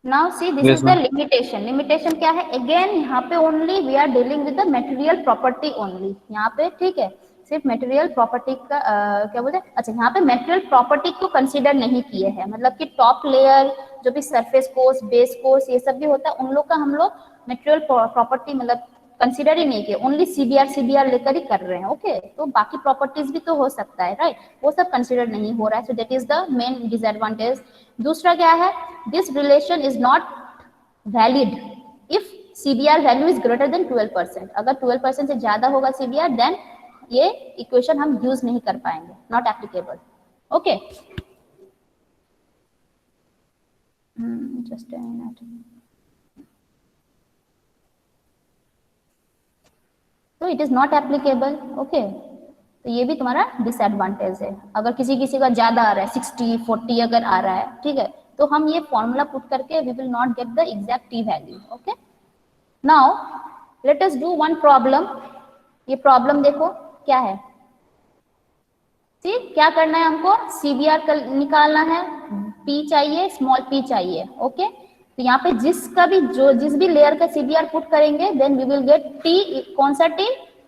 Now see this is the limitation. Limitation क्या है? अगेन यहाँ पे only we are dealing with the material property only. यहाँ पे ठीक है, सिर्फ मटेरियल प्रॉपर्टी का क्या बोलते हैं, अच्छा यहाँ पे मटेरियल प्रॉपर्टी को कंसीडर नहीं किए हैं. मतलब कि टॉप लेयर जो भी सरफेस कोर्स, बेस कोर्स ये सब भी होता है, उन लोग का हम लोग मटेरियल प्रॉपर्टी मतलब कंसीडर ही नहीं किए. ओनली सीबीआर लेकर ही कर रहे हैं. ओके, तो बाकी प्रॉपर्टीज भी तो हो सकता है, राइट. वो सब कंसीडर नहीं हो रहा है. So that is the main disadvantage. दूसरा क्या है? This relation is not valid if CBR value is greater then 12%. अगर 12% से ज्यादा होगा सीबीआर, देन ये इक्वेशन हम यूज नहीं कर पाएंगे, not applicable. Okay, Just a minute. तो it is not applicable. Okay, तो ये भी तुम्हारा डिसएडवांटेज है. अगर किसी किसी का ज्यादा आ रहा है 60-40 अगर आ रहा है, ठीक है, तो हम ये फॉर्मूला पुट करके we will not get the exact T value. Okay, now let us do one problem. ये प्रॉब्लम देखो क्या है. ठीक, क्या करना है हमको, सीबीआर निकालना है. पी चाहिए, स्मॉल पी चाहिए. ओके, तो यहाँ पे जिस भी लेयर का सीबीआर पुट करेंगे then we will get T. कौन सा T?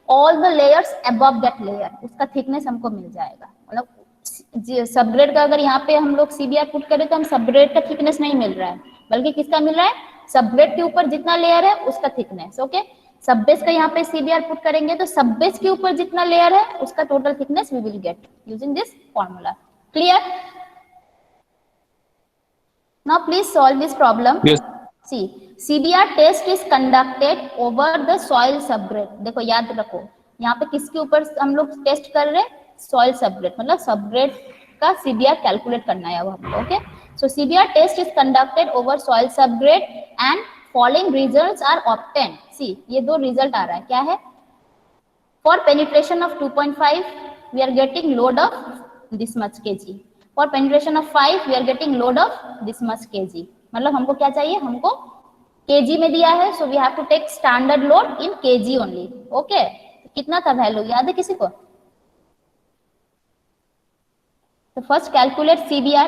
All the layers above that layer, उसका थिकनेस हमको मिल जाएगा. मतलब सबग्रेड का अगर यहाँ पे हम लोग सीबीआर पुट करें तो हम सबग्रेड का थिकनेस नहीं मिल रहा है, बल्कि किसका मिल रहा है? सबग्रेड के ऊपर जितना लेयर है उसका थिकनेस. ओके, सब बेस का यहाँ पे सीबीआर पुट करेंगे तो सब बेस के ऊपर जितना लेयर है उसका total thickness we will get using this formula. Clear? Now please solve this problem. Yes. See, CBR test is conducted over the soil subgrade. देखो याद रखो, यहाँ पे किसके ऊपर हम लोग टेस्ट कर रहे हैं? सॉइल सबग्रेड, मतलब सबग्रेड का सीबीआर कैलकुलेट करना है वो हमको. Okay, so CBR test is conducted over soil subgrade and following results are obtained. See, ये दो रिजल्ट आ रहा है. क्या है? For penetration of 2.5 we are getting load of this much kg. For penetration of 5 we are getting load of this much kg. मतलब हमको क्या चाहिए? हमको kg में दिया है, so we have to take standard load in kg only. Okay, कितना था वैल्यू याद है किसी को? तो फर्स्ट कैलकुलेट CBR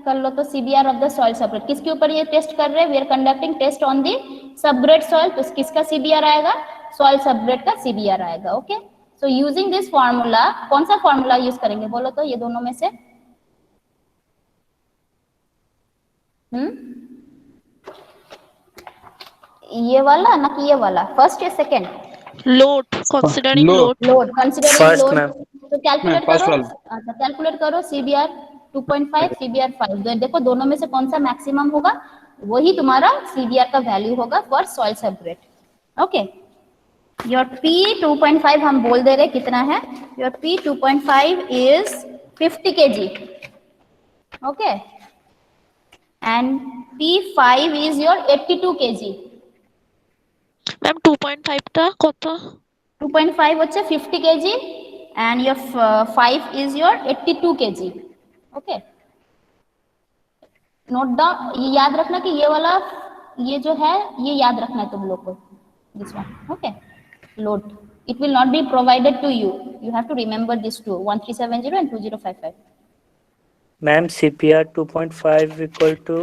कर लो. तो CBR of the soil subgrade, किसके ऊपर ये टेस्ट कर रहे हैं? We are conducting test on the subgrade soil. तो किसका CBR आएगा? सॉइल सबग्रेड का CBR आएगा. Okay, so using this formula, कौन सा फॉर्मूला यूज करेंगे बोलो तो? ये दोनों में से ये वाला ना कि ये वाला? फर्स्ट या second? Load, considering Load. Load. Load, considering First, load. ma'am. तो कैलकुलेट first करो. वाला. अच्छा, कैलकुलेट करो. CBR 2.5, CBR 5. देखो दोनों में से कौन सा मैक्सिमम होगा, वही तुम्हारा CBR का वैल्यू होगा for soil subgrade. Okay, your P 2.5 हम बोल दे रहे कितना है. Your P 2.5 is 50 kg. Okay, and P5 is your 82 kg. Ma'am 2.5 টা কত? 2.5 হচ্ছে 50 kg and your 5 is your 82 kg. Okay, note down. ये याद रखना कि ये वाला, ये जो है ये याद रखना है तुम लोग को. This one. Okay, load it will not be provided to you. You have to remember this two, 1370 and 2055. Ma'am, CPR 2.5 equal to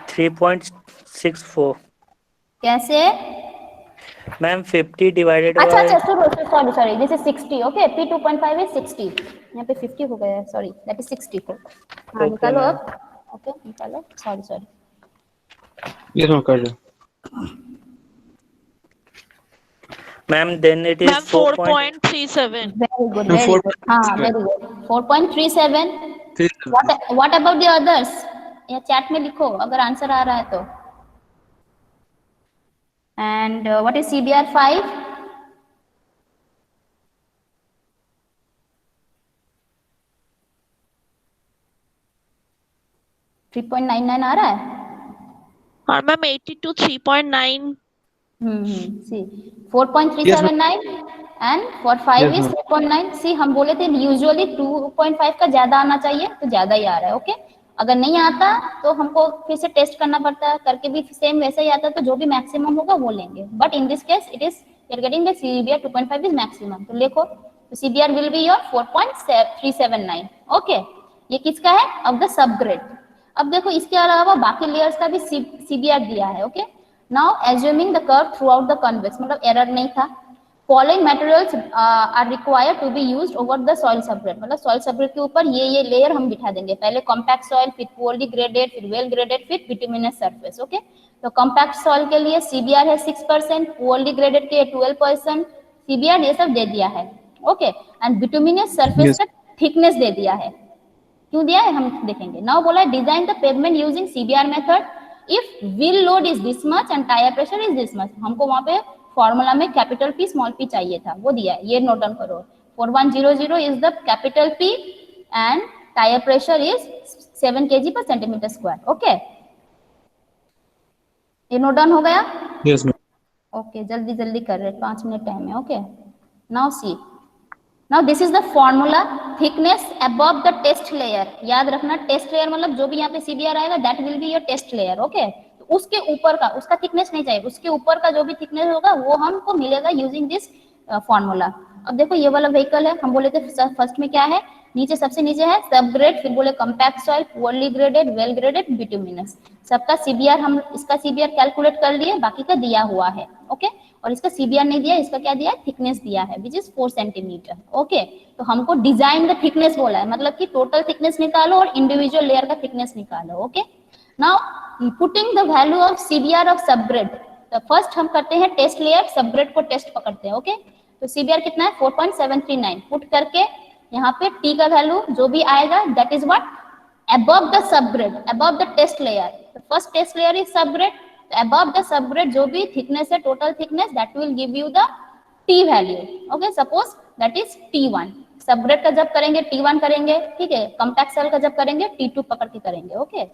3.64. कैसे? Ma'am, 50 divided अच्छा by. अच्छा, sorry, this is 60. Okay, P 2.5 is 60. यहाँ पे 50 हो गया है, sorry, that is 60. हाँ, निकालो ma'am. अब. ओके, निकालो. सॉरी. Yes, ma'am. कर लो. Ma'am, then it is ma'am 4.37. Very good, No, very good. हाँ, very good. 4.37. What about the others? या चैट में लिखो अगर आंसर आ रहा है तो. And what is CBR 5? $3.99 आ रहा है. और ma'am 82 3.9. See, 4.379 and for 5 Yes, is ma'am. 3.9. See, हम बोले थे यूजुअली 2.5 का ज्यादा आना चाहिए, तो ज्यादा ही आ रहा है. ओके, अगर नहीं आता तो हमको फिर से टेस्ट करना पड़ता है. करके भी सेम वैसे ही आता है, तो जो भी मैक्सिमम होगा वो लेंगे. But in this case it is we are getting the CBR 2.5 is maximum. तो लिखो, तो CBR will be your 4.379. Okay, ये किसका है? Of the subgrade. अब देखो इसके अलावा बाकी लेयर्स का भी CBR दिया है. Okay, now assuming the curve throughout the convex, मतलब एरर नहीं था. Following materials are required to be used over the soil subgrade, मतलब सॉइल सबग्रेड के ऊपर ये लेयर हम बिठा देंगे. पहले कॉम्पैक्ट सॉइल, फिर पुअरली ग्रेडेड, फिर वेल ग्रेडेड, फिर बिटुमिनस सरफेस. ओके, तो कॉम्पैक्ट सॉइल के लिए CBR है 6%, पुअरली ग्रेडेड के 12%. CBR ये सब दे दिया है. ओके, एंड बिटुमिनस सरफेस का थिकनेस दे दिया है. क्यों दिया है हम देखेंगे. नाउ बोला है design the pavement using CBR method if wheel load is this much and tyre pressure is this much. हमको वहां पे फॉर्मूला में कैपिटल P स्मॉल p चाहिए था, वो दिया है. ये नोट डाउन करो. 4100 is the capital P and tyre pressure is 7 kg per centimeter square. Okay, ये नोट डाउन हो गया? Yes, ma'am. ओके, जल्दी जल्दी कर रहे, 5 मिनट टाइम है. Okay, now see, now this is the formula, thickness above the test layer. याद रखना, टेस्ट लेयर मतलब जो भी यहाँ पे सीबीआर आएगा that will be your test layer. Okay, उसके ऊपर का, उसका थिकनेस नहीं चाहिए, उसके ऊपर का जो भी थिकनेस होगा वो हमको मिलेगा यूजिंग दिस फॉर्मूला. अब देखो ये वाला व्हीकल है, हम बोले थे फर्स्ट में क्या है, नीचे सबसे नीचे है सबग्रेड, फिर बोले compact soil, poorly graded, well graded, bituminous. सबका सीबीआर हम इसका सीबीआर कैलकुलेट कर लिए, बाकी का दिया हुआ है. ओके, और इसका सीबीआर नहीं दिया, इसका क्या दिया है, थिकनेस दिया है विच इज 4 सेंटीमीटर. ओके, तो हमको डिजाइन द थिकनेस बोला है, मतलब कि टोटल थिकनेस निकालो और इंडिविजुअल लेयर का थिकनेस निकालो. Okay, now putting the value of CBR of subgrade. तो फर्स्ट हम करते हैं टेस्ट लेयर, सबग्रेड को टेस्ट पकड़ते हैं. ओके, तो सीबीआर कितना है 4.739. पुट करके यहाँ पे टी का वैल्यू जो भी आएगा that is what, above the subgrade, above the test layer. The first test layer is subgrade. Above the subgrade जो भी thickness है, total thickness, that will give you the T value. Okay, suppose that is T1. Subgrade का जब करेंगे T1 करेंगे, ठीक है. Compact cell का जब करेंगे T2 पकड़ के करेंगे. Okay,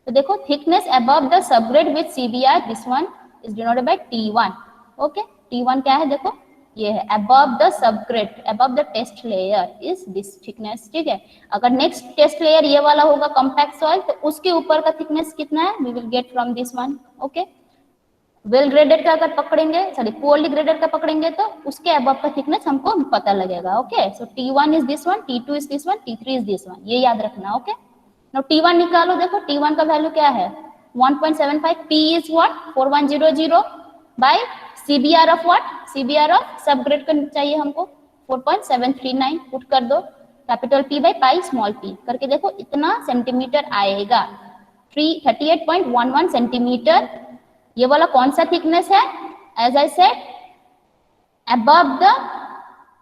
तो देखो thickness above the subgrade with CBR, this one is denoted by T1. Okay, T1 क्या है देखो, ये है above the subgrade, above the test layer is this thickness. ठीक है, अगर नेक्स्ट टेस्ट लेयर ये वाला होगा कॉम्पैक्ट सॉइल, तो उसके ऊपर का थिकनेस कितना है, we will get from this one. Okay, well graded का अगर पकड़ेंगे, सॉरी पुअरली ग्रेडेड का पकड़ेंगे तो उसके अबव का थिकनेस हमको पता लगेगा. Okay, so T1 is this one, T2 is this one, T3 is this one, ये याद रखना. ओके, नाउ T1 निकालो. देखो T1 का वैल्यू क्या है 1.75. P is what 4100 by CBR of what, CBR of subgrade का चाहिए हमको 4.739. पुट कर दो capital P by pi small p करके, देखो इतना सेंटीमीटर आएगा, 38.11 सेंटीमीटर. ये वाला कौन सा थिकनेस है, as I said above the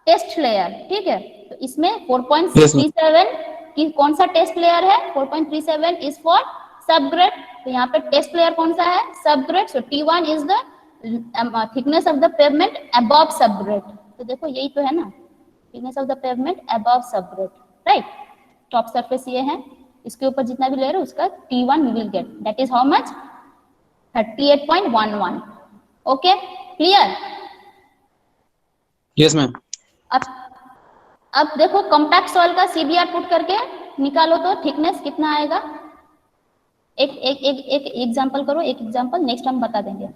test layer. ठीक है, तो इसमें 4.37 की कौन सा टेस्ट लेयर है, 4.37 इज फॉर सबग्रेड. तो यहाँ पे टेस्ट लेयर कौन सा है, subgrade. So T1 is the thickness of the pavement above subgrade. तो देखो यही तो है ना, thickness of the pavement above subgrade, right. Top surface ये है, इसके ऊपर जितना भी लेयर है उसका T1 we will get, that is how much 38.11. Okay, clear? Yes, ma'am. अब देखो कॉम्पैक्ट सॉइल का सीबीआर पुट करके निकालो तो थिकनेस कितना आएगा. एक एक एक एक एग्जांपल करो, एक एग्जांपल, नेक्स्ट हम बता देंगे.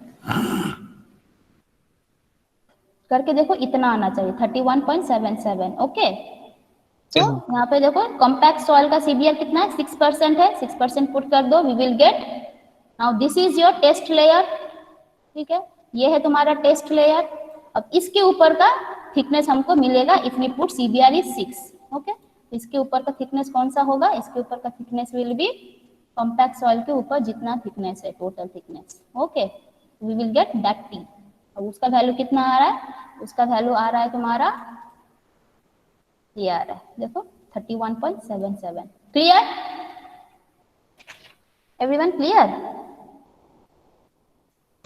करके देखो इतना आना चाहिए 31.77. ओके, तो यहाँ पे देखो कॉम्पैक्ट सॉइल का सीबीआर कितना है 6% है, 6% पुट कर दो, we will get. Now this is your test layer. ठीक है, ये है तुम्हारा टेस्ट लेयर. अब इसके ऊपर का थिकनेस हमको मिलेगा if we put CBR is 6. Okay, इसके ऊपर का थिकनेस कौन सा होगा, इसके ऊपर का thickness will be compact soil के ऊपर जितना थिकनेस है total thickness. Okay, we will get that T. अब उसका वैल्यू कितना आ रहा है, उसका वैल्यू आ रहा है तुम्हारा, ये आ रहा है देखो 31.77. Clear, everyone clear?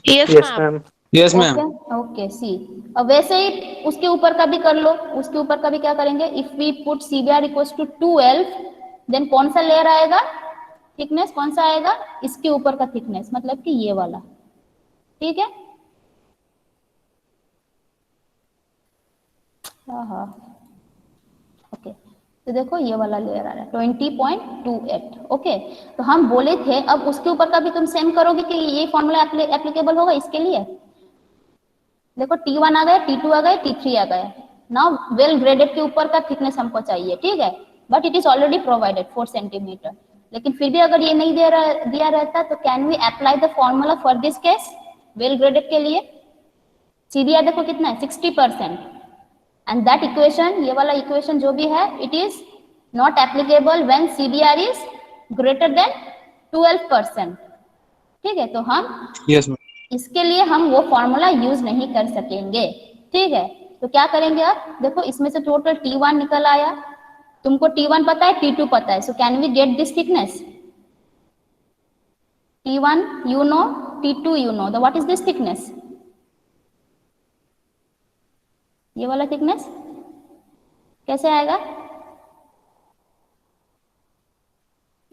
Yes, yes ma'am. ma'am. Yes, ma'am. Okay, see. अब वैसे ही उसके ऊपर का भी कर लो, उसके ऊपर का भी क्या करेंगे, if we put CBR equals to 12, then कौन सा लेयर आएगा, थिकनेस कौन सा आएगा, इसके ऊपर का थिकनेस, मतलब कि ये वाला. ठीक है, हाँ. ओके, तो देखो ये वाला लेयर आ रहा है 20.28. ओके, तो हम बोले थे अब उसके ऊपर का भी तुम सेम करोगे कि ये फॉर्मूला एप्लीकेबल होगा इसके लिए. देखो T1 आ गया, T2 आ गया, T3 आ गया. नाउ वेल ग्रेडेड के ऊपर का थिकनेस हमको चाहिए. ठीक है, but it is already provided 4 centimetre. लेकिन फिर भी अगर ये नहीं दिया रहता तो can we apply the formula for this case, well graded के लिए. सीबीआर देखो कितना है 60%, एंड दैट इक्वेशन, ये वाला इक्वेशन जो भी है, it is not applicable when CBR is greater then 12%. ठीक है, तो हम Yes, ma'am. इसके लिए हम वो फॉर्मूला यूज नहीं कर सकेंगे. ठीक है, तो क्या करेंगे, अब देखो इसमें से टोटल T1 निकल आया, तुमको T1 पता है, T2 पता है, so can we get this thickness. T1 you know, T2 you know, the what is this thickness, ये वाला थिकनेस कैसे आएगा,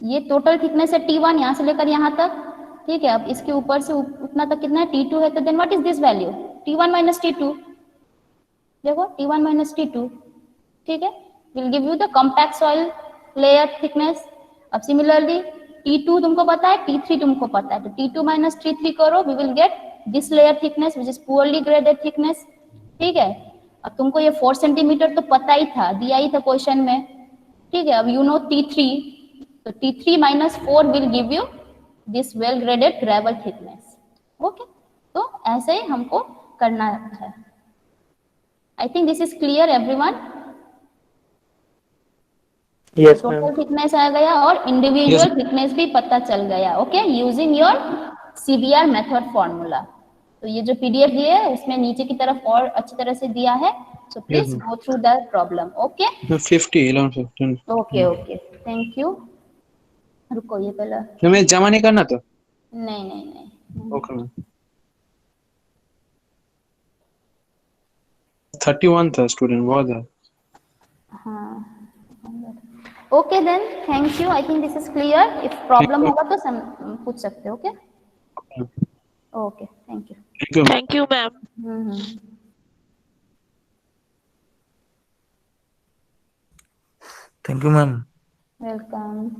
ये टोटल थिकनेस है T1 यहाँ से लेकर यहाँ तक, ठीक है। अब इसके ऊपर से उतना तक कितना है, T2 है, तो then what is this value, T1 minus T2, देखो T1 माइनस T2, ठीक है, will give you the compact soil layer thickness. अब सिमिलरली T2 तुमको पता है, T3 तुमको पता है, तो T2 माइनस T3 करो, we will get this layer thickness which is poorly graded thickness, ठीक है। अब तुमको ये 4 सेंटीमीटर तो पता ही था, दिया ही था क्वेश्चन में, ठीक है। अब यू नो T3, तो T3 minus 4 will give you this well graded gravel thickness, okay. तो ऐसे ही हमको करना है। I think this is clear everyone. yes total ma'am, thickness आ गया और इंडिविजुअल थिकनेस भी पता चल गया, okay, using your CBR method formula. तो ये जो PDF दिए है उसमें नीचे की तरफ और अच्छी तरह से दिया है, so please ma'am. Go through the problem, okay 50 11 15 okay okay, thank you. रुको ये पहला, हमें जमा नहीं करना तो नहीं नहीं नहीं, ओके मैम 31 था स्टूडेंट बहुत है हाँ okay then, thank you. I think this is clear. If problem होगा तो पूछ सकते हो, okay okay, thank you. Thank you Thank you, ma'am. Thank you ma'am. Welcome.